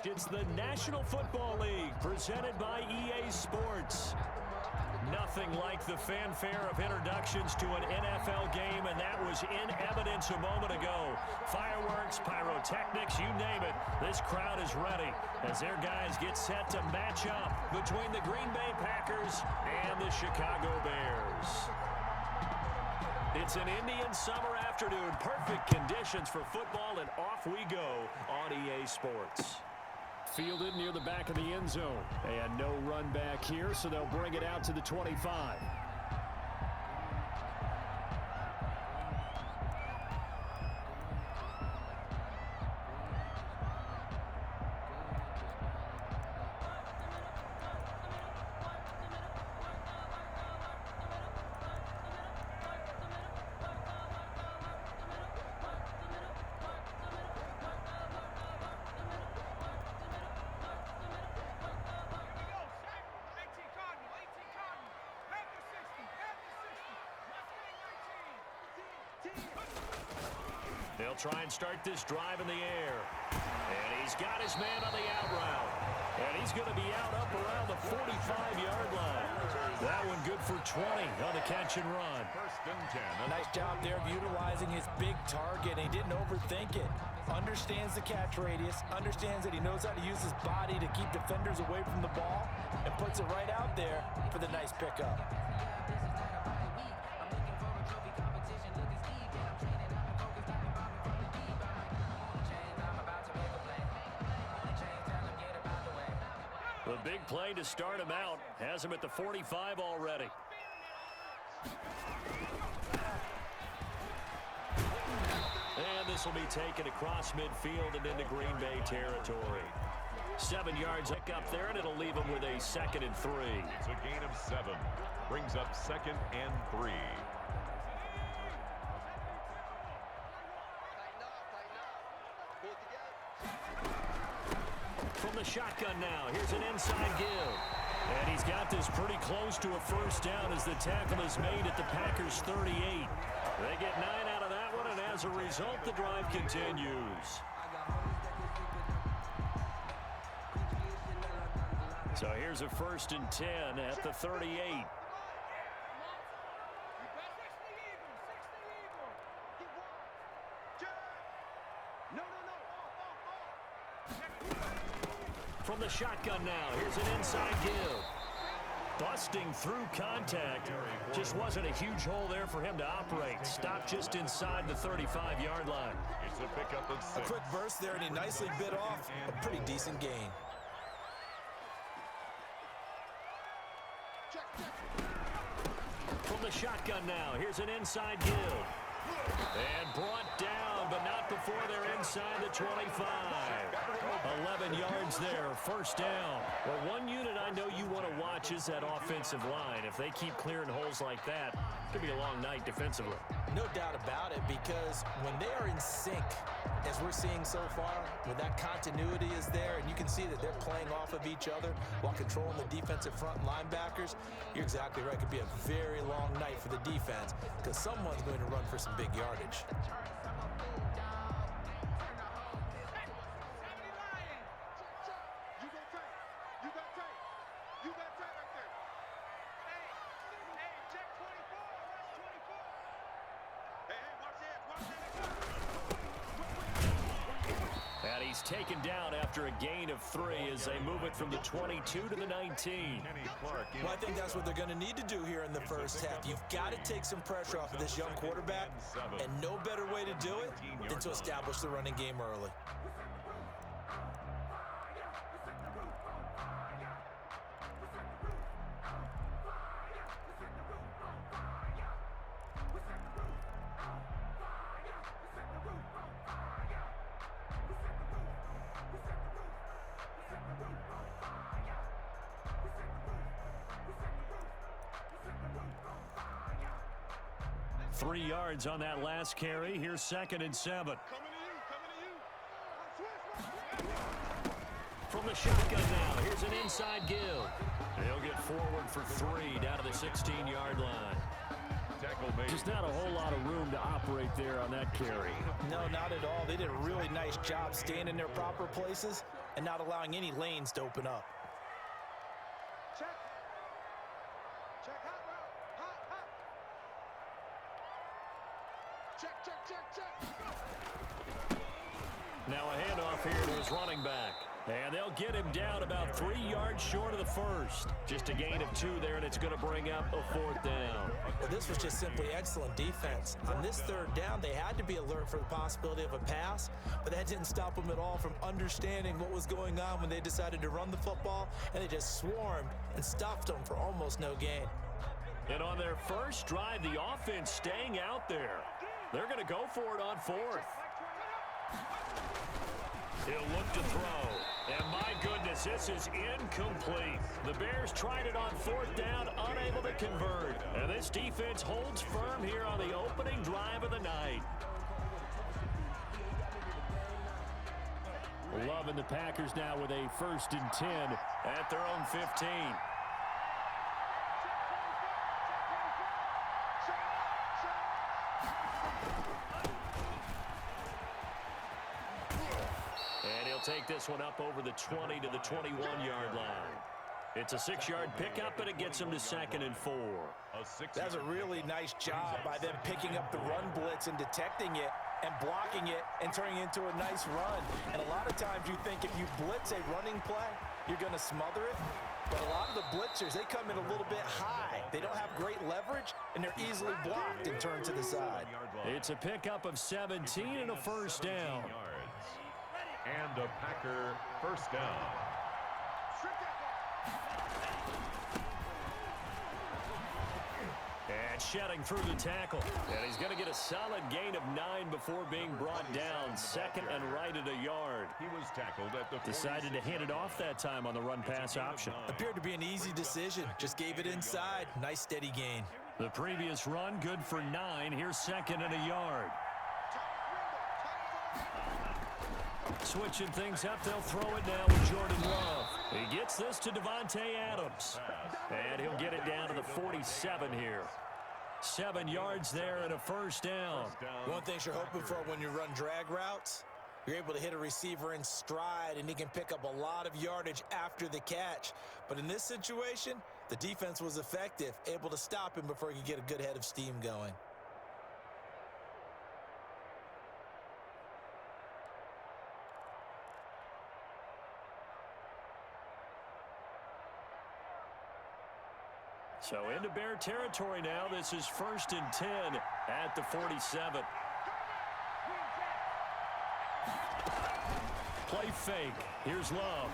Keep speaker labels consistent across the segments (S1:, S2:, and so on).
S1: It's the National Football League presented by EA Sports. Nothing like the fanfare of introductions to an NFL game, and that was in evidence a moment ago. Fireworks, pyrotechnics, you name it. This crowd is ready as their guys get set to match up between the Green Bay Packers and the Chicago Bears. It's an Indian summer afternoon. Perfect conditions for football, and off we go on EA Sports. Fielded near the back of the end zone. And no run back here, so they'll bring it out to the 25. They'll try and start this drive in the air. And he's got his man on the out route. And he's going to be out up around the 45-yard line. That one good for 20 on the catch and run.
S2: First and 10.
S3: Nice job there of utilizing his big target. He didn't overthink it. Understands the catch radius. Understands that he knows how to use his body to keep defenders away from the ball. And puts it right out there for the nice pickup.
S1: The big play to start him out has him at the 45 already. And this will be taken across midfield and into Green Bay territory. 7 yards up there, and it'll leave him with a 2nd and 3.
S2: It's a gain of 7. Brings up 2nd and 3.
S1: From the shotgun now, here's an inside give. And he's got this pretty close to a first down as the tackle is made at the Packers' 38. They get 9 out of that one, and as a result, the drive continues. So here's a 1st and 10 at the 38. From the shotgun now, here's an inside give. Busting through contact. Just wasn't a huge hole there for him to operate. Stopped just inside the 35-yard line.
S2: It's a pickup of 6.
S3: A quick burst there, and he nicely bit off a pretty decent gain.
S1: From the shotgun now, here's an inside give. And brought down, but not before they're inside the 25. 11 yards there, first down. Well, one unit I know you want to watch is that offensive line. If they keep clearing holes like that, it could be a long night defensively.
S3: No doubt about it, because when they are in sync, as we're seeing so far, when that continuity is there, and you can see that they're playing off of each other while controlling the defensive front linebackers, you're exactly right. It could be a very long night for the defense because someone's going to run for some big yardage.
S1: And he's taken down after a gain of 3 as they move it from the 22 to the 19.
S3: Well, I think that's what they're going to need to do here in the first half. You've got to take some pressure off of this young quarterback, and no better way to do it than to establish the running game early.
S1: Three yards on that last carry. Here's 2nd and 7. From the shotgun now, here's an inside give. They'll get forward for 3 down to the 16-yard line. Just not a whole lot of room to operate there on that carry.
S3: No, not at all. They did a really nice job staying in their proper places and not allowing any lanes to open up.
S4: Check. Check, hot route. Hot. Check.
S1: Now a handoff here to his running back. And they'll get him down about 3 yards short of the first. Just a gain of 2 there, and it's going to bring up a 4th down.
S3: Well, this was just simply excellent defense. On this 3rd down, they had to be alert for the possibility of a pass, but that didn't stop them at all from understanding what was going on when they decided to run the football, and they just swarmed and stuffed them for almost no gain.
S1: And on their first drive, the offense staying out there. They're going to go for it on 4th. He'll look to throw. And my goodness, this is incomplete. The Bears tried it on 4th down, unable to convert. And this defense holds firm here on the opening drive of the night. Loving the Packers now with a 1st and 10 at their own 15. Take this one up over the 20 to the 21-yard line. It's a 6-yard pickup, and it gets them to 2nd and 4.
S3: That's a really nice job by them picking up the run blitz and detecting it and blocking it and turning it into a nice run. And a lot of times you think if you blitz a running play, you're going to smother it. But a lot of the blitzers, they come in a little bit high. They don't have great leverage, and they're easily blocked and turned to the side.
S1: It's a pickup of 17 and a 1st down.
S2: And a Packer 1st down.
S1: And shedding through the tackle. And he's going to get a solid gain of 9 before being brought down. 2nd and right at a yard.
S2: He was tackled at the
S1: Decided to hand it off that time on the run-pass option.
S3: Appeared to be an easy decision. Just gave it inside. Nice steady gain.
S1: The previous run good for 9. Here's 2nd and a yard. Switching things up, they'll throw it now with Jordan Love. He gets this to Devontae Adams. And he'll get it down to the 47 here. 7 yards there and a 1st down.
S3: One thing you're hoping for when you run drag routes, you're able to hit a receiver in stride, and he can pick up a lot of yardage after the catch. But in this situation, the defense was effective, able to stop him before he could get a good head of steam going.
S1: So into Bear territory now. This is 1st and 10 at the 47. Play fake. Here's Love.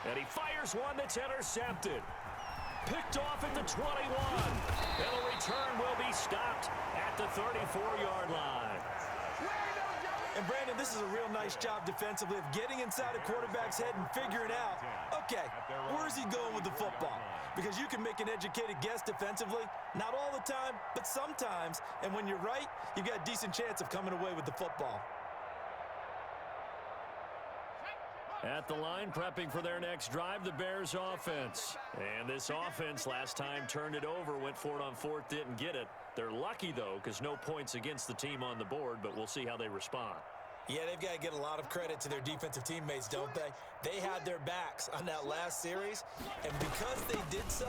S1: And he fires one that's intercepted. Picked off at the 21. And the return will be stopped at the 34-yard line.
S3: And Brandon, this is a real nice job defensively of getting inside a quarterback's head and figuring out, okay, where is he going with the football? Because you can make an educated guess defensively, not all the time, but sometimes. And when you're right, you've got a decent chance of coming away with the football.
S1: At the line, prepping for their next drive, the Bears offense. And this offense last time turned it over, went for it on 4th, didn't get it. They're lucky, though, because no points against the team on the board, but we'll see how they respond.
S3: Yeah, they've got to get a lot of credit to their defensive teammates, don't they? They had their backs on that last series, and because they did so,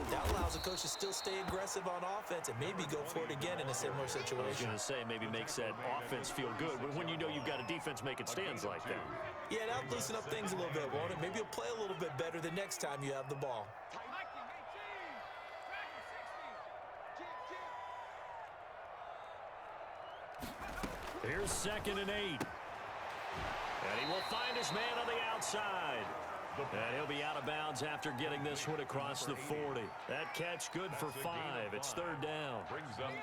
S3: that allows the coach to still stay aggressive on offense and maybe go for it again in a similar situation.
S1: I was going to say, maybe makes that offense feel good, but when you know you've got a defense making stands like that.
S3: Yeah, that'll loosen up things a little bit, won't it? Maybe you'll play a little bit better the next time you have the ball.
S1: Here's 2nd and 8. And he will find his man on the outside. And he'll be out of bounds after getting this one across the 40. That catch good for 5. It's 3rd down.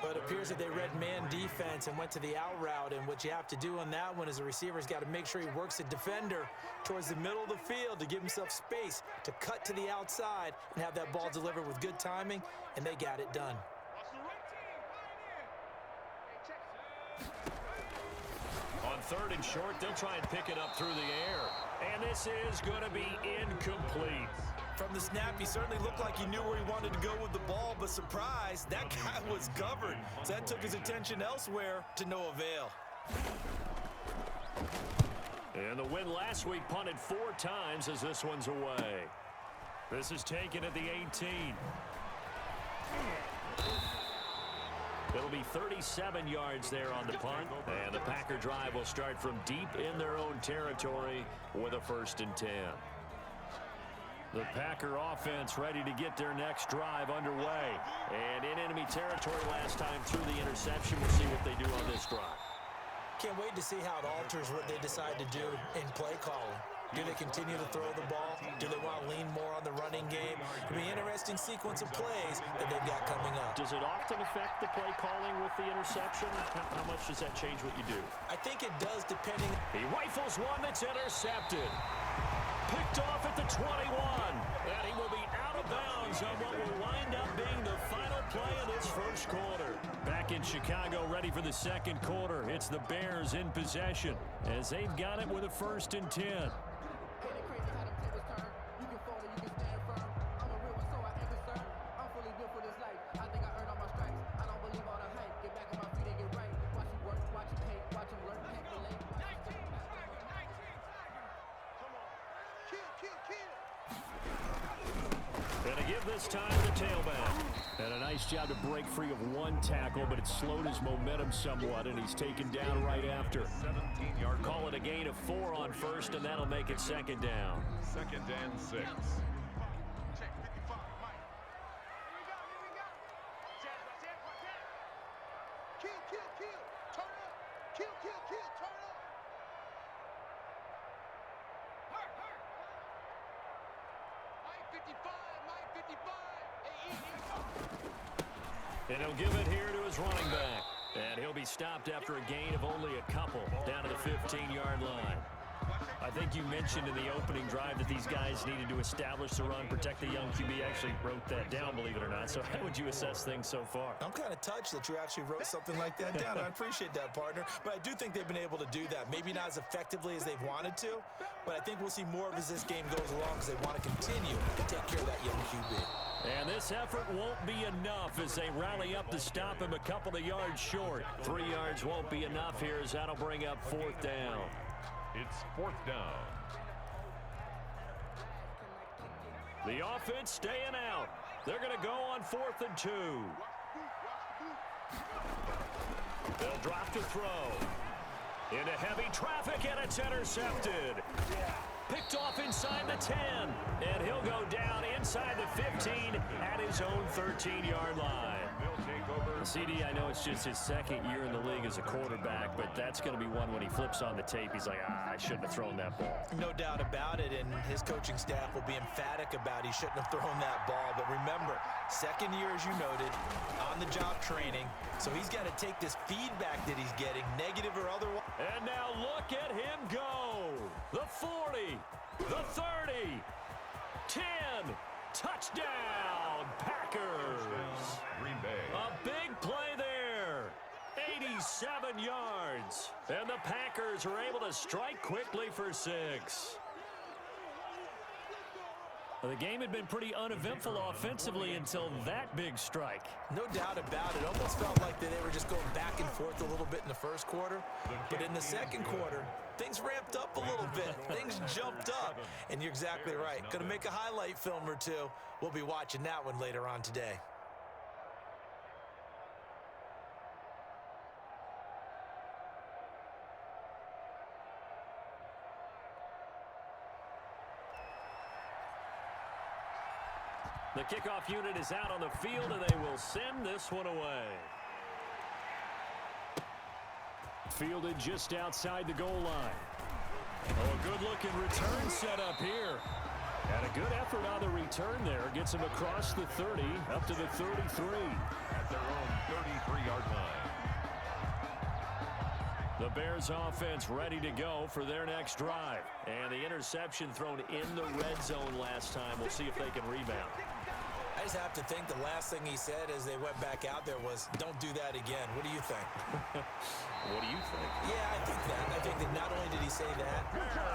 S3: But it appears that they read man defense and went to the out route. And what you have to do on that one is the receiver's got to make sure he works the defender towards the middle of the field to give himself space to cut to the outside and have that ball delivered with good timing. And they got it done.
S1: On 3rd and short, they'll try and pick it up through the air. And this is going to be incomplete.
S3: From the snap, he certainly looked like he knew where he wanted to go with the ball, but surprise, that guy was covered. So that took his attention elsewhere to no avail.
S1: And the win last week punted 4 times as this one's away. This is taken at the 18. It'll be 37 yards there on the punt. And the Packer drive will start from deep in their own territory with a 1st and 10. The Packer offense ready to get their next drive underway. And in enemy territory last time through the interception. We'll see what they do on this drive.
S3: Can't wait to see how it alters what they decide to do in play calling. Do they continue to throw the ball? Do they want to lean more on the running game? It'll be an interesting sequence of plays that they've got coming up.
S1: Does it often affect the play calling with the interception? How much does that change what you do?
S3: I think it does, depending.
S1: He rifles one that's intercepted. Picked off at the 21. And he will be out of bounds on what will wind up being the final play of this first quarter. Back in Chicago, ready for the second quarter. It's the Bears in possession as they've got it with a 1st and 10. This time the tailback. And a nice job to break free of 1 tackle, but it slowed his momentum somewhat, and he's taken down right after.
S2: 17-yard.
S1: Call it a gain of 4 on 1st, and that'll make it 2nd down.
S2: 2nd and 6.
S1: And he'll give it here to his running back. And he'll be stopped after a gain of only a couple down to the 15-yard line. I think you mentioned in the opening drive that these guys needed to establish the run, protect the young QB. Actually wrote that down, believe it or not. So how would you assess things so far?
S3: I'm kind of touched that you actually wrote something like that down. I appreciate that, partner. But I do think they've been able to do that. Maybe not as effectively as they've wanted to, but I think we'll see more of as this game goes along because they want to continue to take care of that young QB.
S1: And this effort won't be enough as they rally up to stop him a couple of yards short. 3 yards won't be enough here as that'll bring up 4th down.
S2: It's 4th down.
S1: The offense staying out. They're going to go on 4th and 2. They'll drop to throw. Into heavy traffic, and it's intercepted. Picked off inside the 10. And he'll go down inside the 15 at his own 13-yard line. CD, I know it's just his 2nd year in the league as a quarterback, but that's going to be one when he flips on the tape. He's like, I shouldn't have thrown that ball.
S3: No doubt about it, and his coaching staff will be emphatic about he shouldn't have thrown that ball. But remember, 2nd year, as you noted, on-the-job training, so he's got to take this feedback that he's getting, negative or otherwise.
S1: And now look at him go. The 40, the 30, 10, touchdown, Packers.
S2: Green Bay.
S1: A big play there. 87 yards. And the Packers are able to strike quickly for 6. The game had been pretty uneventful offensively until that big strike.
S3: No doubt about it. Almost felt like they were just going back and forth a little bit in the first quarter. But in the second quarter, things ramped up a little bit. Things jumped up. And you're exactly right. Going to make a highlight film or two. We'll be watching that one later on today.
S1: The kickoff unit is out on the field, and they will send this one away. Fielded just outside the goal line. Oh, a good-looking return set up here. And a good effort on the return there. Gets him across the 30, up to the 33.
S2: At their own 33-yard line.
S1: The Bears offense ready to go for their next drive. And the interception thrown in the red zone last time. We'll see if they can rebound.
S3: I just have to think the last thing he said as they went back out there was, don't do that again. What do you think?
S1: What do you think?
S3: Yeah, I think that. I think that not only did he say that,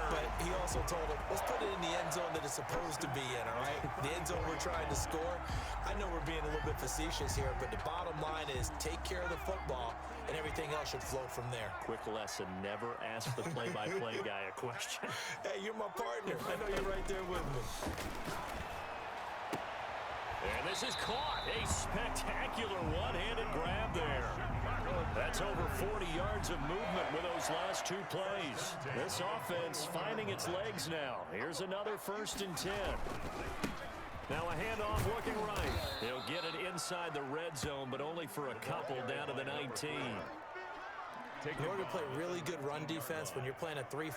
S3: but he also told him, let's put it in the end zone that it's supposed to be in, all right? The end zone we're trying to score. I know we're being a little bit facetious here, but the bottom line is take care of the football, and everything else should flow from there.
S1: Quick lesson, never ask the play-by-play guy a question.
S3: Hey, you're my partner. I know you're right there with me.
S1: And this is caught. A spectacular one-handed grab there. That's over 40 yards of movement with those last two plays. This offense finding its legs now. Here's another 1st and 10. Now a handoff looking right. He'll get it inside the red zone, but only for a couple down to the 19.
S3: In order to play really good run defense when you're playing a 3-4,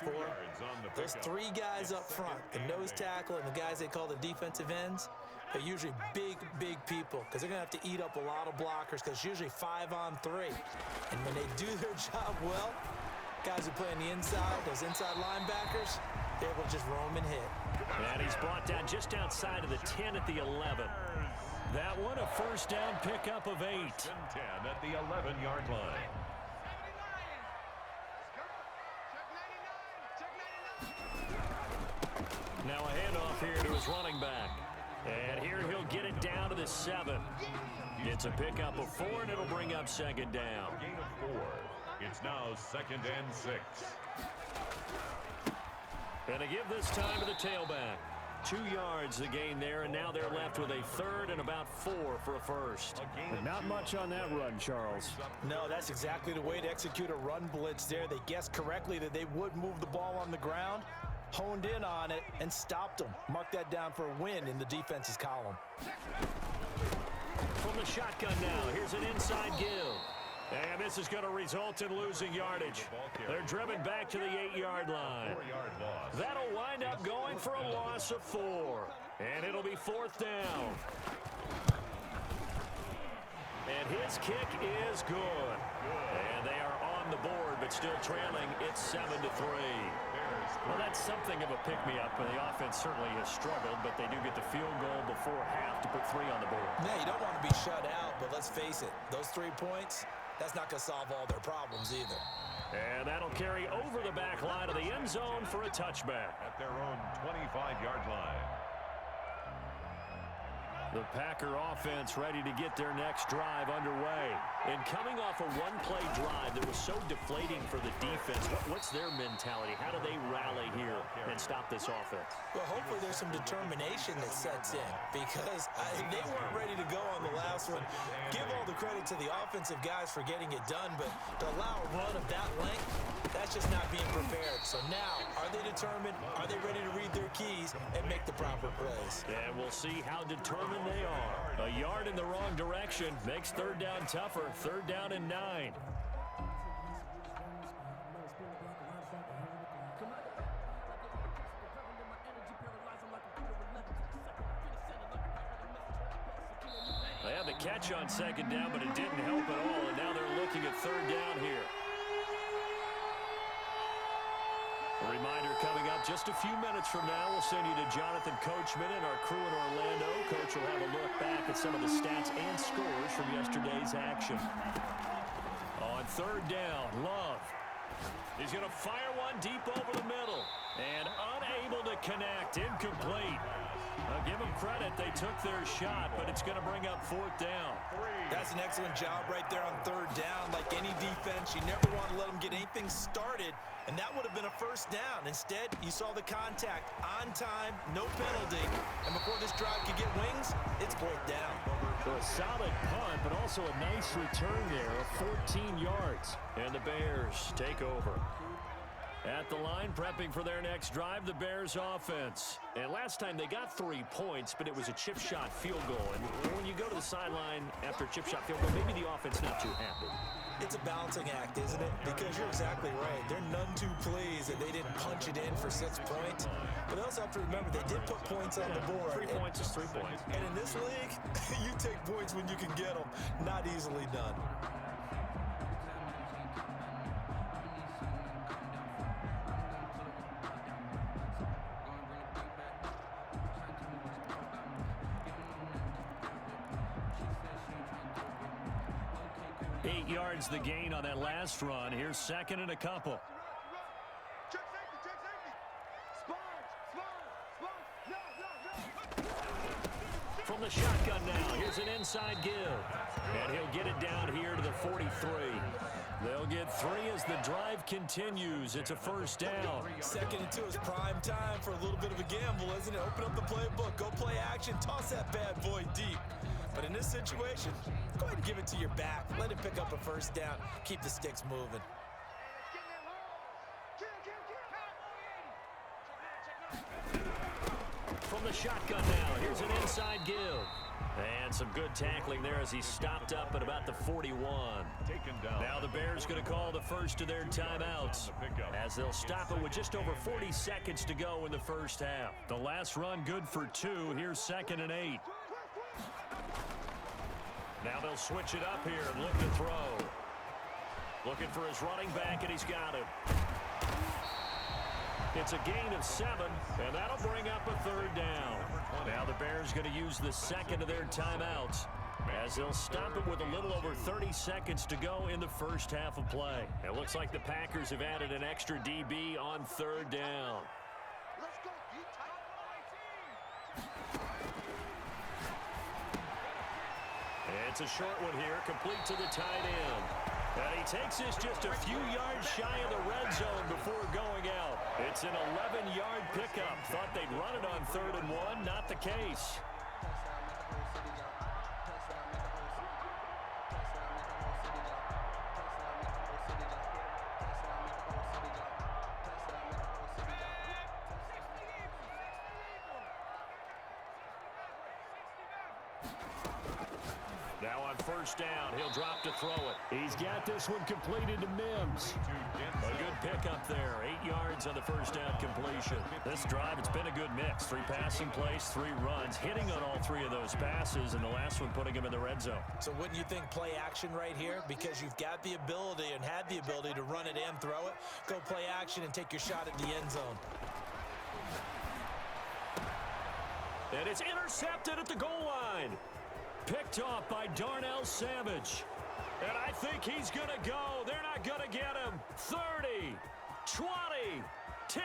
S3: those three guys up front, the nose tackle and the guys they call the defensive ends, they're usually big, big people because they're going to have to eat up a lot of blockers because it's usually 5-on-3. And when they do their job well, guys who play on the inside, those inside linebackers, they're able to just roam and hit.
S1: And he's brought down just outside of the 10 at the 11. That one a 1st down pickup of 8.
S2: 10 at the 11-yard line.
S1: Now a handoff here to his running back. And here he'll get it down to the 7. It's a pickup of 4, and it'll bring up 2nd down.
S2: Gain of 4. It's now 2nd and 6.
S1: And to give this time to the tailback. 2 yards the gain there, and now they're left with a 3rd and about 4 for a 1st.
S5: But not much on that run, Charles.
S3: No, that's exactly the way to execute a run blitz there. They guessed correctly that they would move the ball on the ground, honed in on it, and stopped them. Mark that down for a win in the defense's column.
S1: From the shotgun now, here's an inside give. And this is going to result in losing yardage. They're driven back to the 8-yard line.
S2: 4-yard loss.
S1: That'll wind up going for a loss of 4. And it'll be 4th down. And his kick is good. And they are on the board, but still trailing. It's 7-3. Well, that's something of a pick-me-up. The offense certainly has struggled, but they do get the field goal before half to put 3 on the board.
S3: Now, you don't want to be shut out, but let's face it, those 3 points, that's not going to solve all their problems either.
S1: And that'll carry over the back line of the end zone for a touchback.
S2: At their own 25-yard line.
S1: The Packer offense ready to get their next drive underway. And coming off a one-play drive that was so deflating for the defense, what's their mentality? How do they rally here and stop this offense?
S3: Well, hopefully there's some determination that sets in because they weren't ready to go on the last one. Give all the credit to the offensive guys for getting it done, but to allow a run of that length, that's just not being prepared. So now, are they determined? Are they ready to read their keys and make the proper plays?
S1: And we'll see how determined they are. A yard in the wrong direction makes 3rd down tougher. 3rd down and 9. They had the catch on 2nd down, but it didn't help at all, and now they're looking at 3rd down here. A reminder coming up just a few minutes from now, we'll send you to Jonathan Coachman and our crew in Orlando. Coach will have a look back at some of the stats and scores from yesterday's action. On 3rd down, Love. He's going to fire one deep over the middle. And unable to connect, incomplete. I'll give them credit, they took their shot, but it's going to bring up 4th down.
S3: That's an excellent job right there on 3rd down. Like any defense, you never want to let them get anything started, and that would have been a 1st down. Instead, you saw the contact on time, no penalty, and before this drive could get wings, it's 4th down.
S1: So a solid punt, but also a nice return there of 14 yards. And the Bears take over. At the line, prepping for their next drive, the Bears offense. And last time they got 3 points, but it was a chip shot field goal. And when you go to the sideline after a chip shot field goal, maybe the offense not too happy.
S3: It's a balancing act, isn't it? Because you're exactly right. They're none too pleased that they didn't punch it in for 6 points. But they also have to remember they did put points on the board.
S1: 3 points is 3 points.
S3: And in this league, you take points when you can get them. Not easily done.
S1: Eight yards the gain on that last run. Here's 2nd and a couple.
S4: Check safety, check safety. Spot.
S1: From the shotgun now, here's an inside give. And he'll get it down here to the 43. They'll get 3 as the drive continues. It's a first down.
S3: 2nd and 2 is prime time for a little bit of a gamble, isn't it? Open up the playbook, go play action, toss that bad boy deep. But in this situation, go ahead and give it to your back. Let him pick up a first down. Keep the sticks moving.
S1: From the shotgun now, here's an inside give. And some good tackling there as he stopped up at about the 41.
S2: Taken down.
S1: Now the Bears going to call the first of their timeouts as they'll stop it with just over 40 seconds to go in the first half. The last run good for 2. Here's 2nd and 8. Now they'll switch it up here and look to throw. Looking for his running back, and he's got it. It's a gain of 7, and that'll bring up a 3rd down. Now the Bears going to use the second of their timeouts as they'll stop it with a little over 30 seconds to go in the first half of play. It looks like the Packers have added an extra DB on 3rd down. It's a short one here, complete to the tight end. And he takes this just a few yards shy of the red zone before going out. It's an 11-yard pickup. Thought they'd run it on 3rd and 1. Not the case. Now on 1st down, he'll drop to throw it. He's got this one completed to Mims. A good pickup there. 8 yards on the 1st down completion. This drive, it's been a good mix. 3 passing plays, 3 runs, hitting on all 3 of those passes, and the last one putting him in the red zone.
S3: So wouldn't you think play action right here? Because you've got the ability and had the ability to run it and throw it. Go play action and take your shot at the end zone.
S1: And it's intercepted at the goal line. Picked off by Darnell Savage. And I think he's going to go. They're not going to get him. 30, 20, 10.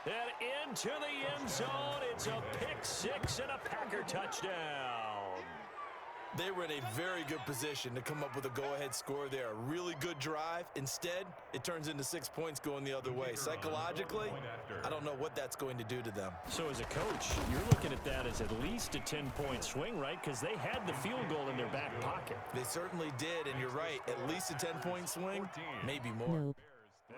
S1: And into the end zone. It's a pick 6 and a Packer touchdown.
S3: They were in a very good position to come up with a go-ahead score there. A really good drive. Instead, it turns into 6 points going the other way. Psychologically, I don't know what that's going to do to them.
S1: So as a coach, you're looking at that as at least a 10-point swing, right? Because they had the field goal in their back pocket.
S3: They certainly did, and you're right. At least a 10-point swing, maybe more.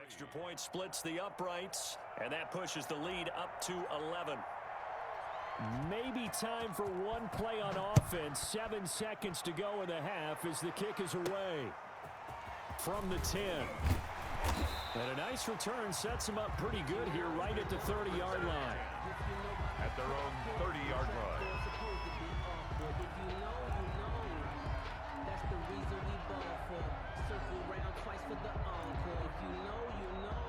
S1: Extra point splits the uprights, and that pushes the lead up to 11. Maybe time for one play on offense. 7 seconds to go in the half as the kick is away. From the 10. And a nice return sets them up pretty good here right at the 30-yard line.
S2: At their own 30-yard line.
S6: That's the reason we ball for. Circle round twice for the encore. If you know, you know.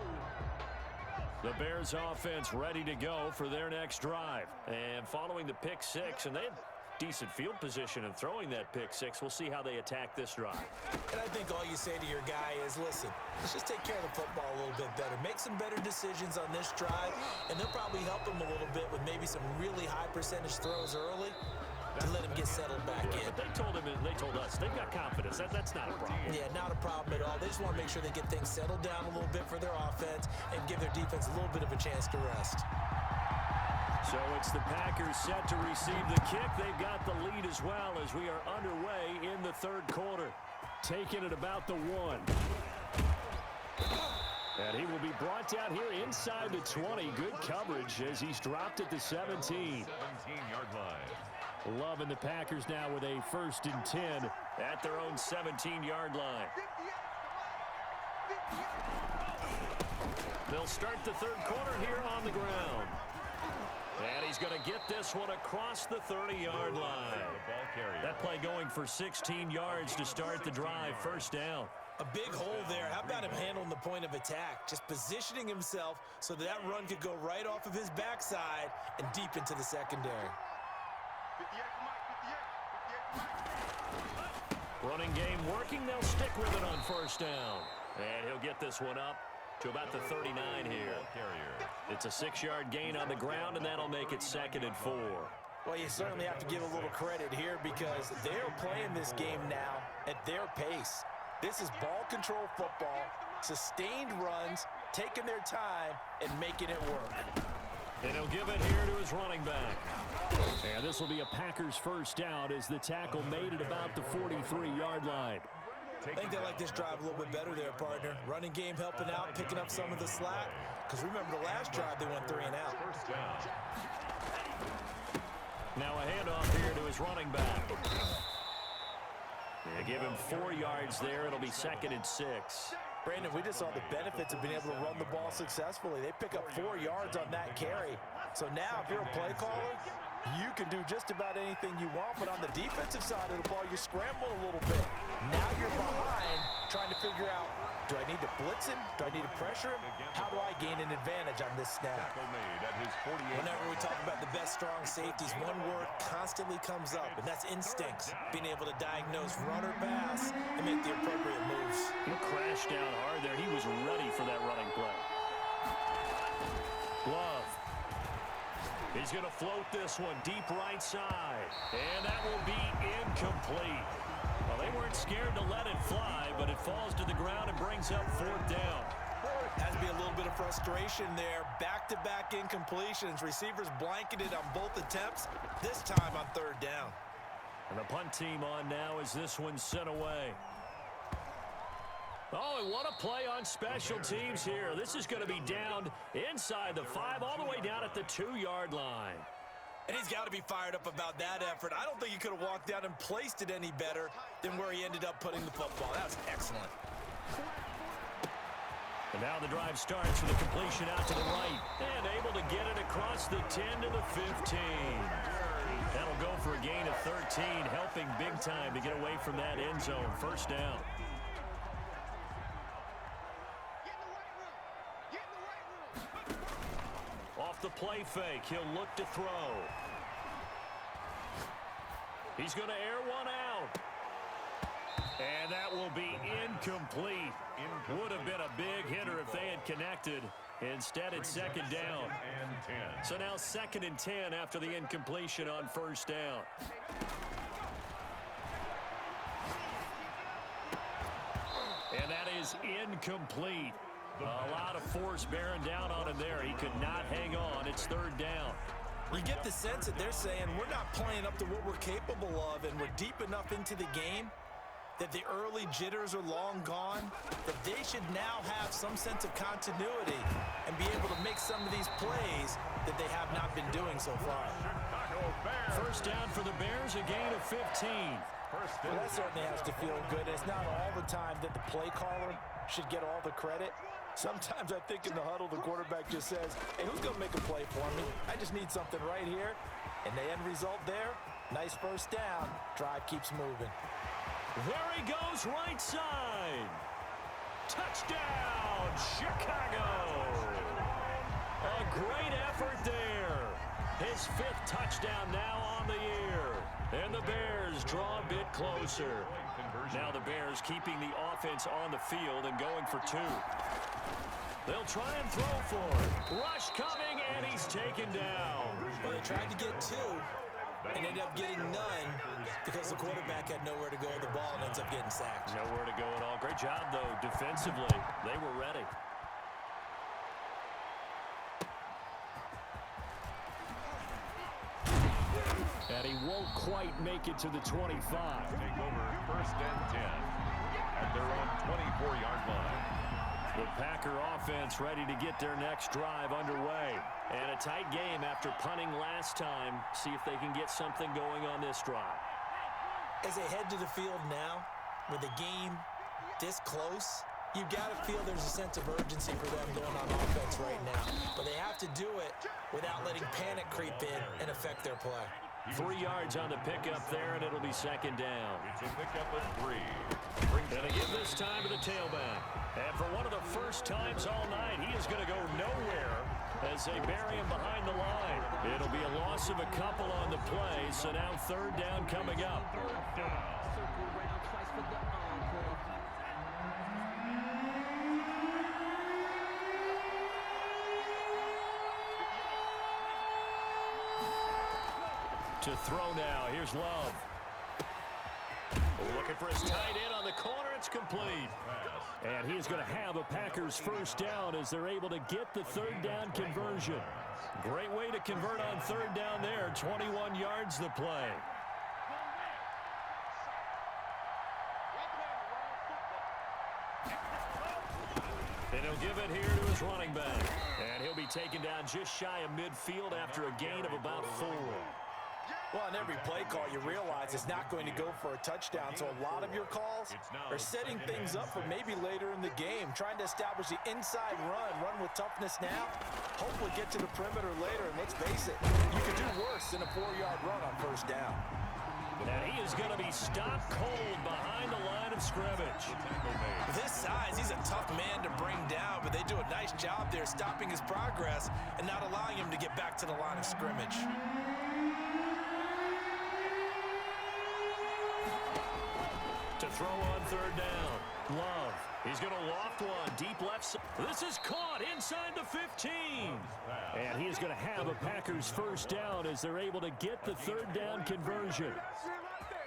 S1: The Bears offense ready to go for their next drive. And following the pick 6, and they had decent field position in throwing that pick 6. We'll see how they attack this drive.
S3: And I think all you say to your guy is, listen, let's just take care of the football a little bit better. Make some better decisions on this drive, and they'll probably help him a little bit with maybe some really high percentage throws early to let him get settled back in.
S1: But they told us they've got confidence. That's not a problem.
S3: Yeah, not a problem at all. They just want to make sure they get things settled down a little bit for their offense and give their defense a little bit of a chance to rest.
S1: So it's the Packers set to receive the kick. They've got the lead as well as we are underway in the 3rd quarter. Taking it about the 1. And he will be brought down here inside the 20. Good coverage as he's dropped at the 17.
S2: 17-yard line.
S1: Loving the Packers now with a 1st and 10 at their own 17-yard line. They'll start the 3rd quarter here on the ground. And he's going to get this one across the 30-yard line. That play going for 16 yards to start the drive. 1st down.
S3: A big hole there. How about him handling the point of attack? Just positioning himself so that run could go right off of his backside and deep into the secondary.
S1: Running game working. They'll stick with it on 1st down. And he'll get this one up to about the 39 here. It's a 6-yard gain on the ground, and that'll make it 2nd and 4.
S3: Well, you certainly have to give a little credit here because they're playing this game now at their pace. This is ball control football, sustained runs, taking their time, and making it work.
S1: And he'll give it here to his running back. And this will be a Packers first down as the tackle made it about the 43-yard line.
S3: I think they like this drive a little bit better there, partner. Running game helping out, picking up some of the slack. Because remember the last drive, they went 3 and out.
S2: First down.
S1: Now a handoff here to his running back. They give him 4 yards there. It'll be 2nd and 6.
S3: Brandon, we just saw the benefits of being able to run the ball successfully. They pick up 4 yards on that carry. So now if you're a play caller, you can do just about anything you want. But on the defensive side of the ball, you scramble a little bit. Now you're behind trying to figure out, do I need to blitz him? Do I need to pressure him? How do I gain an advantage on this snap?
S2: Tackle made at his 48.
S3: Whenever we talk about the best strong safeties, one word constantly comes up, and that's instincts. Being able to diagnose run or pass and make the appropriate moves.
S1: He crashed down hard there. He was ready for that running play. Glove. He's going to float this one deep right side. And that will be incomplete. Well, they weren't scared to let it fly, but it falls to the ground and brings up 4th down.
S3: Has to be a little bit of frustration there. Back-to-back incompletions. Receivers blanketed on both attempts, this time on 3rd down.
S1: And the punt team on now as this one's sent away. Oh, and what a play on special teams here. This is going to be down inside the 5, all the way down at the 2-yard line.
S3: And he's got to be fired up about that effort. I don't think he could have walked down and placed it any better than where he ended up putting the football. That was excellent.
S1: And now the drive starts with a completion out to the right. And able to get it across the 10 to the 15. That'll go for a gain of 13, helping big time to get away from that end zone. First down. Off the play fake, he'll look to throw. He's going to air one out. And that will be incomplete. Would have been a big hitter if they had connected. Instead, it's 2nd down. So now 2nd and 10 after the incompletion on first down. And that is incomplete. A lot of force bearing down on him there. He could not hang on. It's 3rd down.
S3: You get the sense that they're saying we're not playing up to what we're capable of, and we're deep enough into the game that the early jitters are long gone, that they should now have some sense of continuity and be able to make some of these plays that they have not been doing so far.
S1: First down for the Bears, a gain of 15.
S3: Well, that certainly has to feel good. It's not all the time that the play caller should get all the credit. Sometimes I think in the huddle, the quarterback just says, hey, who's going to make a play for me? I just need something right here. And the end result there, nice first down. Drive keeps moving.
S1: There he goes, right side. Touchdown, Chicago. A great effort there. His 5th touchdown now on the year. And the Bears draw a bit closer. Now the Bears keeping the offense on the field and going for 2. They'll try and throw for it. Rush coming, and he's taken down.
S3: Well, they tried to get 2 and ended up getting none because the quarterback had nowhere to go with the ball and ends up getting sacked.
S1: Nowhere to go at all. Great job, though, defensively. They were ready. And he won't quite make it to the 25.
S2: Take over 1st and 10 at their own 24-yard line.
S1: The Packer offense ready to get their next drive underway. And a tight game after punting last time. See if they can get something going on this drive.
S3: As they head to the field now, with the game this close, you got to feel there's a sense of urgency for them going on offense right now. But they have to do it without letting panic creep in and affect their play.
S1: 3 yards on the pickup there, and it'll be 2nd down.
S2: It's a pickup of 3.
S1: And again this time to the tailback. And for one of the first times all night, he is going to go nowhere as they bury him behind the line. It'll be a loss of a couple on the play, so now 3rd down coming up.
S6: Circle round twice for the encore.
S1: To throw now. Here's Love. Looking for his tight end on the corner. It's complete. And he's going to have a Packers first down as they're able to get the third down conversion. Great way to convert on third down there. 21 yards the play. And he'll give it here to his running back. And he'll be taken down just shy of midfield after a gain of about 4.
S3: Well, on every play call, you realize it's not going to go for a touchdown, so a lot of your calls are setting things up for maybe later in the game, trying to establish the inside run with toughness now, hopefully get to the perimeter later, and let's face it, you could do worse than a 4-yard run on first down.
S1: And he is going to be stopped cold behind the line of scrimmage.
S3: With his size, he's a tough man to bring down, but they do a nice job there stopping his progress and not allowing him to get back to the line of scrimmage.
S1: To throw on third down. Love. He's going to loft one. Deep left side. This is caught inside the 15. And he's going to have a Packers first down as they're able to get the third down conversion.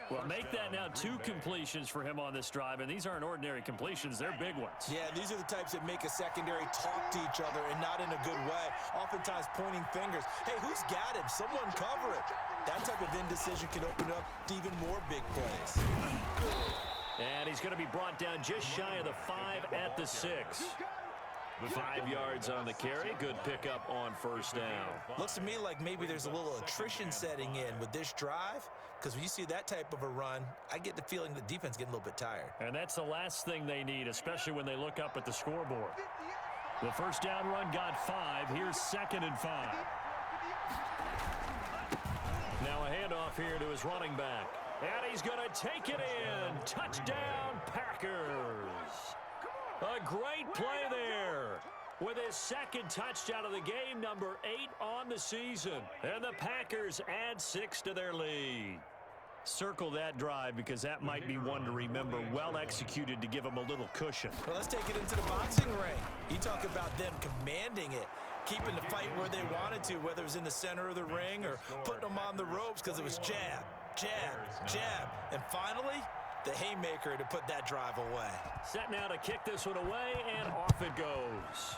S1: Well, make that now 2 completions for him on this drive, and these aren't ordinary completions. They're big ones.
S3: Yeah, these are the types that make a secondary talk to each other and not in a good way, oftentimes pointing fingers. Hey, who's got him? Someone cover it. That type of indecision can open up to even more big plays.
S1: And he's going to be brought down just shy of the 5 at the 6. 5 yards on the carry. Good pickup on first down.
S3: Looks to me like maybe there's a little attrition setting in with this drive, because when you see that type of a run, I get the feeling the defense getting a little bit tired.
S1: And that's the last thing they need, especially when they look up at the scoreboard. The first down run got 5. Here's 2nd and 5. Now a handoff here to his running back. And he's going to take it in. Touchdown, Packers. A great play there. With his 2nd touchdown of the game, number 8 on the season. And the Packers add 6 to their lead. Circle that drive because that might be one to remember. Well executed to give them a little cushion.
S3: Well, let's take it into the boxing ring. You talk about them commanding it, keeping the fight where they wanted to, whether it was in the center of the ring or putting them on the ropes because it was jab, jab, jab. And finally, the haymaker to put that drive away.
S1: Set now to kick this one away, and off it goes.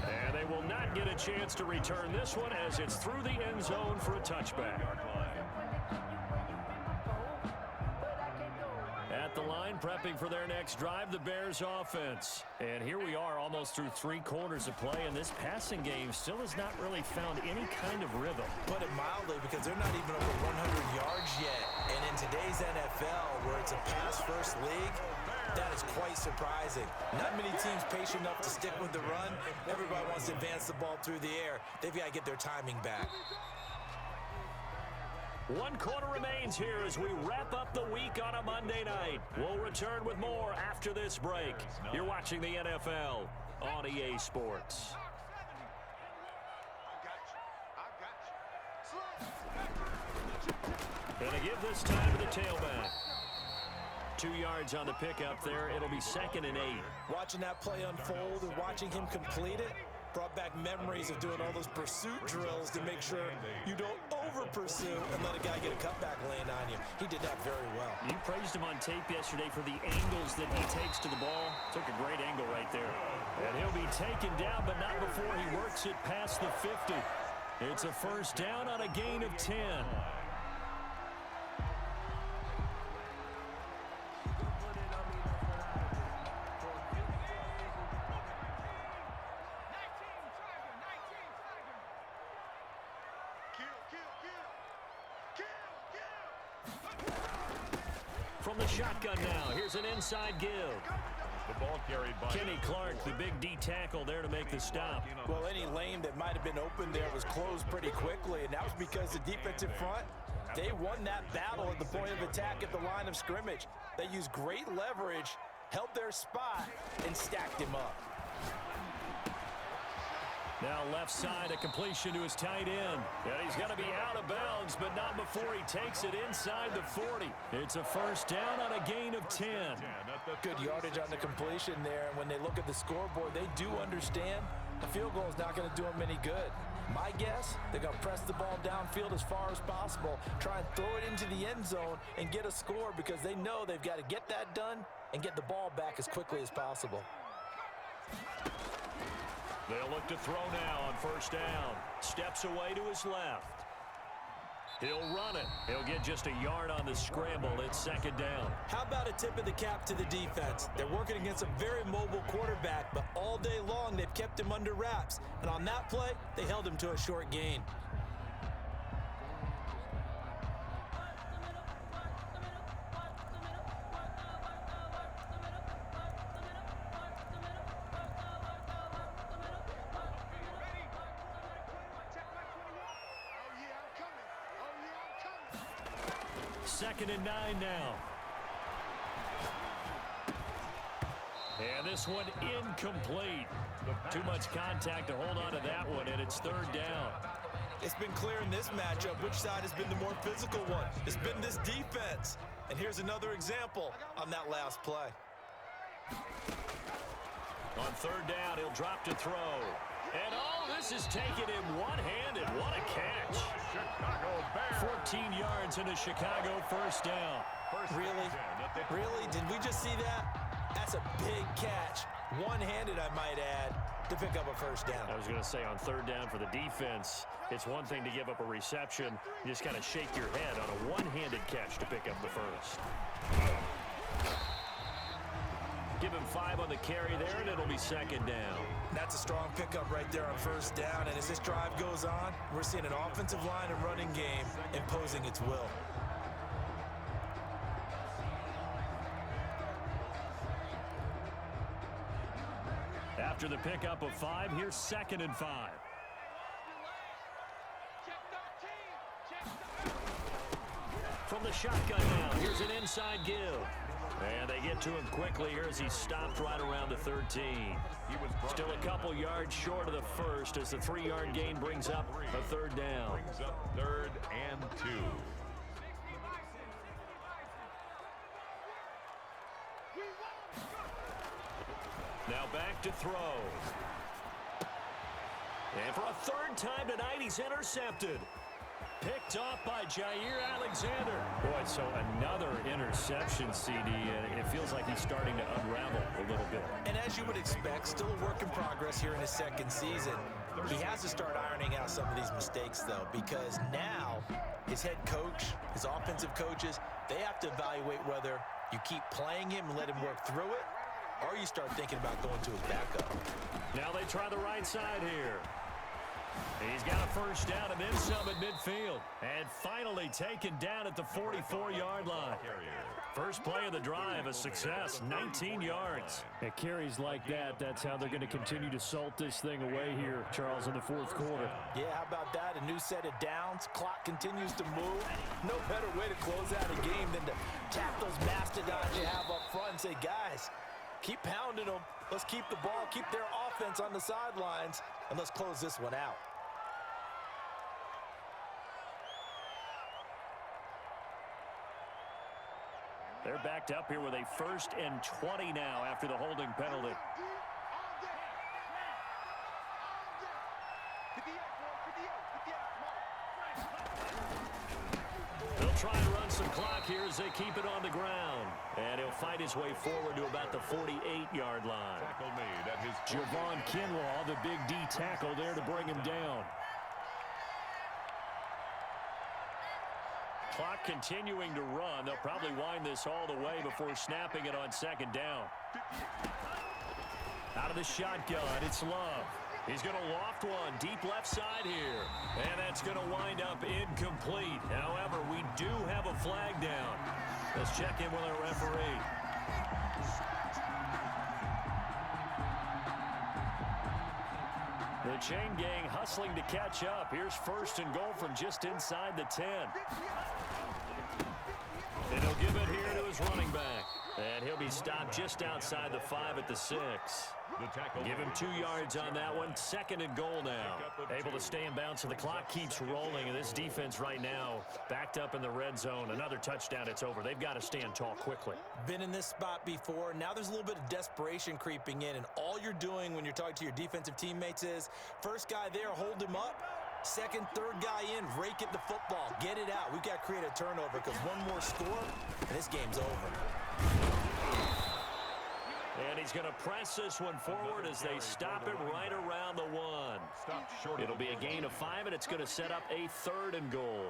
S1: And they will not get a chance to return this one as it's through the end zone for a touchback. At the line, prepping for their next drive, the Bears offense. And here we are almost through 3 quarters of play, and this passing game still has not really found any kind of rhythm.
S3: Put it mildly, because they're not even over 100 yards yet. And in today's NFL, where it's a pass-first league, that is quite surprising. Not many teams patient enough to stick with the run. Everybody wants to advance the ball through the air. They've got to get their timing back.
S1: 1 quarter remains here as we wrap up the week on a Monday night. We'll return with more after this break. You're watching the NFL on EA Sports. And to give this time to the tailback. 2 yards on the pickup there. It'll be 2nd and 8.
S3: Watching that play unfold and watching him complete it brought back memories of doing all those pursuit drills to make sure you don't over-pursue and let a guy get a cutback lane on you. He did that very well.
S1: You praised him on tape yesterday for the angles that he takes to the ball. Took a great angle right there. And he'll be taken down, but not before he works it past the 50. It's a first down on a gain of 10. From the shotgun now, here's an inside give.
S2: The ball carried by
S1: Kenny Clark, the big D tackle there to make the stop.
S3: Well, any lane that might have been open there was closed pretty quickly, and that was because the defensive front, they won that battle at the point of attack at the line of scrimmage. They used great leverage, held their spot, and stacked him up.
S1: Now left side, a completion to his tight end. And he's going to be out of bounds, but not before he takes it inside the 40. It's a first down on a gain of 10.
S3: Good yardage on the completion there. And when they look at the scoreboard, they do understand the field goal is not going to do them any good. My guess, they're going to press the ball downfield as far as possible, try and throw it into the end zone and get a score because they know they've got to get that done and get the ball back as quickly as possible.
S1: They'll look to throw now on first down. Steps away to his left. He'll run it. He'll get just a yard on the scramble. It's second down.
S3: How about a tip of the cap to the defense? They're working against a very mobile quarterback, but all day long they've kept him under wraps. And on that play, they held him to a short gain.
S1: Second and 9 now. And this one incomplete. Too much contact to hold on to that one, and it's third down.
S3: It's been clear in this matchup which side has been the more physical one. It's been this defense. And here's another example on that last play.
S1: On third down, he'll drop to throw. And this is taking him one-handed. What a catch. 14 yards in a Chicago first down.
S3: Really? Really? Did we just see that? That's a big catch. One-handed, I might add, to pick up a first down.
S1: I was going to say on third down for the defense, it's one thing to give up a reception. You just kind of shake your head on a one-handed catch to pick up the first. Give him 5 on the carry there, and it'll be second down.
S3: That's a strong pickup right there on first down. And as this drive goes on, we're seeing an offensive line and running game imposing its will.
S1: After the pickup of 5, here's second and 5. From the shotgun now, here's an inside give. And they get to him quickly here as he stopped right around the 13. Still a couple yards short of the first as the 3-yard gain brings up a third down.
S2: Brings up third and 2.
S1: Now back to throw. And for a third time tonight, he's intercepted. Picked off by Jair Alexander. Boy, so another interception, CD, and it feels like he's starting to unravel a little bit.
S3: And as you would expect, still a work in progress here in his second season. He has to start ironing out some of these mistakes, though, because now his head coach, his offensive coaches, they have to evaluate whether you keep playing him and let him work through it, or you start thinking about going to his backup.
S1: Now they try the right side here. He's got a first down and then some at midfield. And finally taken down at the 44-yard line. First play of the drive, a success, 19 yards.
S5: At carries like that, that's how they're going to continue to salt this thing away here, Charles, in the fourth quarter.
S3: Yeah, how about that? A new set of downs. Clock continues to move. No better way to close out a game than to tap those mastodons you have up front and say, guys, keep pounding them. Let's keep the ball, keep their offense on the sidelines, and let's close this one out.
S1: They're backed up here with a 1st and 20 now after the holding penalty. They'll try and run some clock here as they keep it on the ground. And he'll fight his way forward to about the 48-yard line.
S2: Tackle made at his
S1: Javon Kinlaw, the big D tackle there to bring him down. Clock continuing to run. They'll probably wind this all the way before snapping it on second down. Out of the shotgun, it's Love. He's going to loft one deep left side here. And that's going to wind up incomplete. However, we do have a flag down. Let's check in with our referee. The chain gang hustling to catch up. Here's 1st and goal from just inside the 10. And he'll give it here to his running back. And he'll be stopped just outside the 5 at the 6. Give him 2 yards on that one. 2nd and goal now.
S5: Able to stay in bounds, so the clock keeps rolling. And this defense right now backed up in the red zone. Another touchdown, it's over. They've got to stand tall quickly.
S3: Been in this spot before. Now there's a little bit of desperation creeping in. And all you're doing when you're talking to your defensive teammates is, first guy there, hold him up. Second, third guy in, rake at the football. Get it out. We've got to create a turnover because one more score, and this game's over.
S1: And he's going to press this one forward as they stop him right around the 1. It'll be a gain of 5, and it's going to set up a 3rd and goal.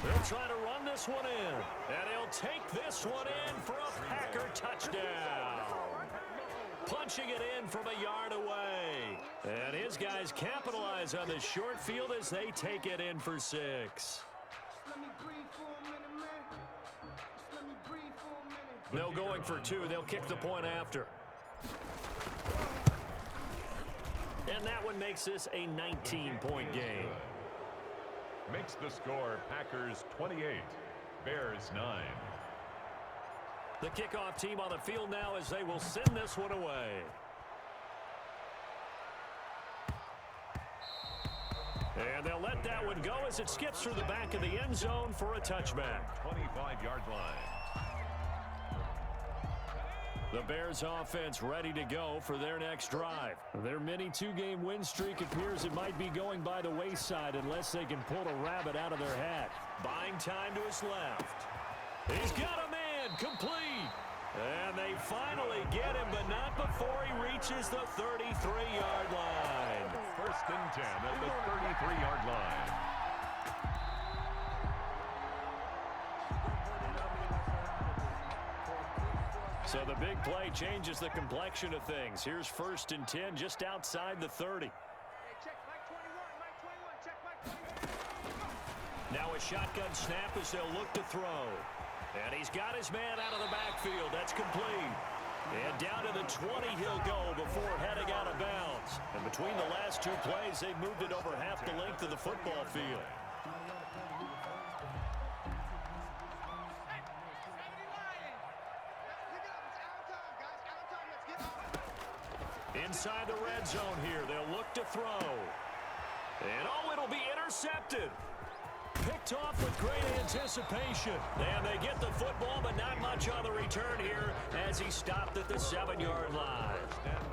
S1: They'll try to run this one in, and he'll take this one in for a Packer touchdown. Punching it in from a yard away. And his guys capitalize on the short field as they take it in for 6. No going for 2. They'll kick the point after. And that one makes this a 19-point game.
S2: Makes the score Packers 28, Bears 9.
S1: The kickoff team on the field now as they will send this one away. And they'll let that one go as it skips through the back of the end zone for a touchback.
S2: 25-yard line.
S1: The Bears offense ready to go for their next drive.
S5: Their mini 2-game win streak appears it might be going by the wayside unless they can pull a rabbit out of their hat.
S1: Buying time to his left. He's got a man complete. And they finally get him, but not before he reaches the 33-yard line.
S2: 1st and 10 at the 33-yard line.
S1: So the big play changes the complexion of things. Here's 1st and 10 just outside the 30. Now a shotgun snap as they'll look to throw. And he's got his man out of the backfield. That's complete. And down to the 20 he'll go before heading out of bounds. And between the last 2 plays, they've moved it over half the length of the football field. Inside the red zone here, they'll look to throw. And oh, it'll be intercepted. Picked off with great anticipation. And they get the football, but not much on the return here as he stopped at the 7-yard line.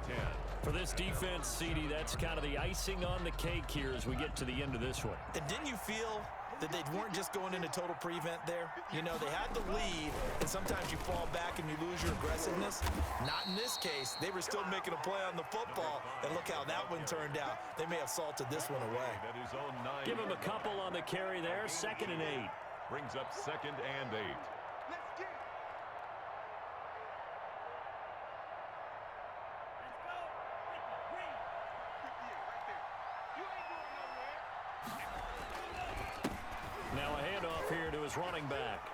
S2: 10.
S1: For this defense, CD, that's kind of the icing on the cake here as we get to the end of this one.
S3: And didn't you feel that they weren't just going into total prevent there? You know, they had the lead, and sometimes you fall back and you lose your aggressiveness. Not in this case. They were still making a play on the football, and look how that one turned out. They may have salted this one away.
S1: Give him a couple on the carry there. 2nd and 8.
S2: Brings up 2nd and 8.
S1: Now a handoff here to his running back.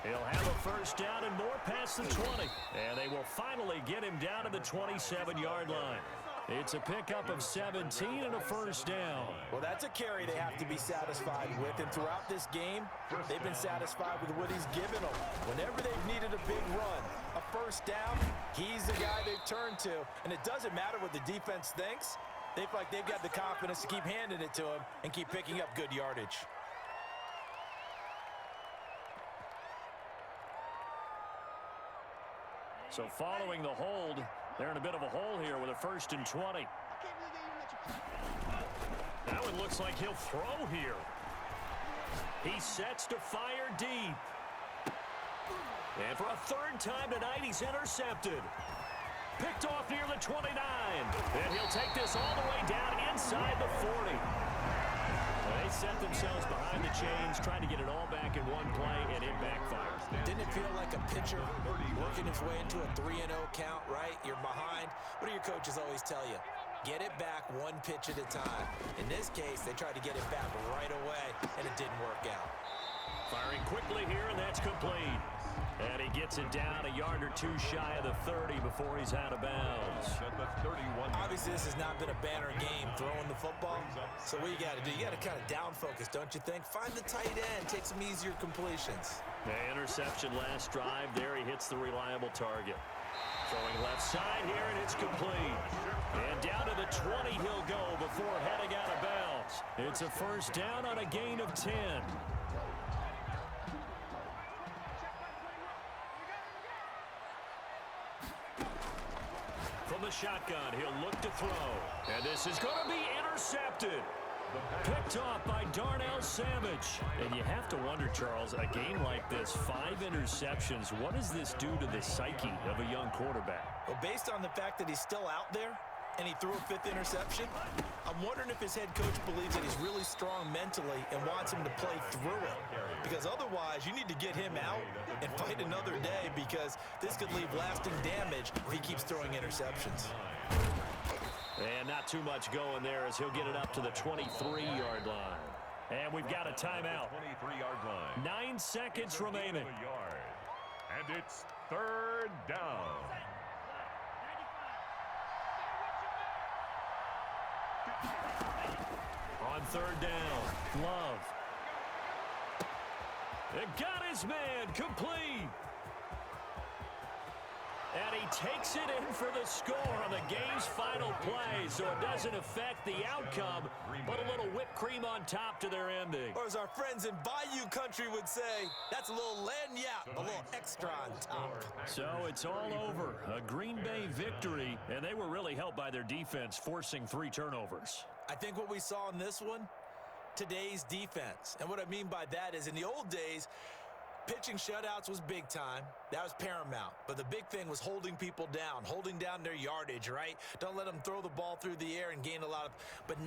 S1: He'll have a 1st down and more past the 20. And they will finally get him down to the 27-yard line. It's a pickup of 17 and a 1st down.
S3: Well, that's a carry they have to be satisfied with. And throughout this game, they've been satisfied with what he's given them. Whenever they've needed a big run, a 1st down, he's the guy they've turned to. And it doesn't matter what the defense thinks. They feel like they've got the confidence to keep handing it to him and keep picking up good yardage.
S1: So following the hold, they're in a bit of a hole here with a 1st and 20. That one looks like he'll throw here. He sets to fire deep. And for a 3rd time tonight, he's intercepted. Picked off near the 29. And he'll take this all the way down inside the 40.
S5: They set themselves behind the chains, trying to get it all back in one play, and it backfired.
S3: Didn't it feel like a pitcher working his way into a 3-0 count, right? You're behind. What do your coaches always tell you? Get it back one pitch at a time. In this case, they tried to get it back right away, and it didn't work out.
S5: Firing quickly here, and that's complete. And he gets it down a yard or two shy of the 30 before he's out of bounds.
S3: Obviously, this has not been a banner game throwing the football. So what you got to do, you got to kind of down focus, don't you think? Find the tight end, take some easier completions.
S5: The interception last drive. There he hits the reliable target. Throwing left side here, and it's complete. And down to the 20 he'll go before heading out of bounds. It's a first down on a gain of 10. From the shotgun, he'll look to throw. And this is going to be intercepted. Picked off by Darnell Savage. And you have to wonder, Charles, a game like this, 5 interceptions, what does this do to the psyche of a young quarterback?
S3: Well, based on the fact that he's still out there and he threw a 5th interception, I'm wondering if his head coach believes that he's really strong mentally and wants him to play through it. Because otherwise, you need to get him out and fight another day, because this could leave lasting damage if he keeps throwing interceptions.
S5: And not too much going there as he'll get it up to the 23-yard line. And we've got a timeout.
S2: 23-yard line.
S5: 9 seconds remaining.
S2: And it's 3rd down.
S5: On 3rd down, Love. It got his man, complete. And he takes it in for the score on the game's final play, so it doesn't affect the outcome, but a little whipped cream on top to their ending.
S3: Or as our friends in Bayou country would say, that's a little lagniappe, a little extra on top.
S5: So it's all over. A Green Bay victory, and they were really helped by their defense, forcing 3 turnovers.
S3: I think what we saw in this one, today's defense. And what I mean by that is, in the old days, pitching shutouts was big time. That was paramount. But the big thing was holding people down, holding down their yardage, right? Don't let them throw the ball through the air and gain a lot of... But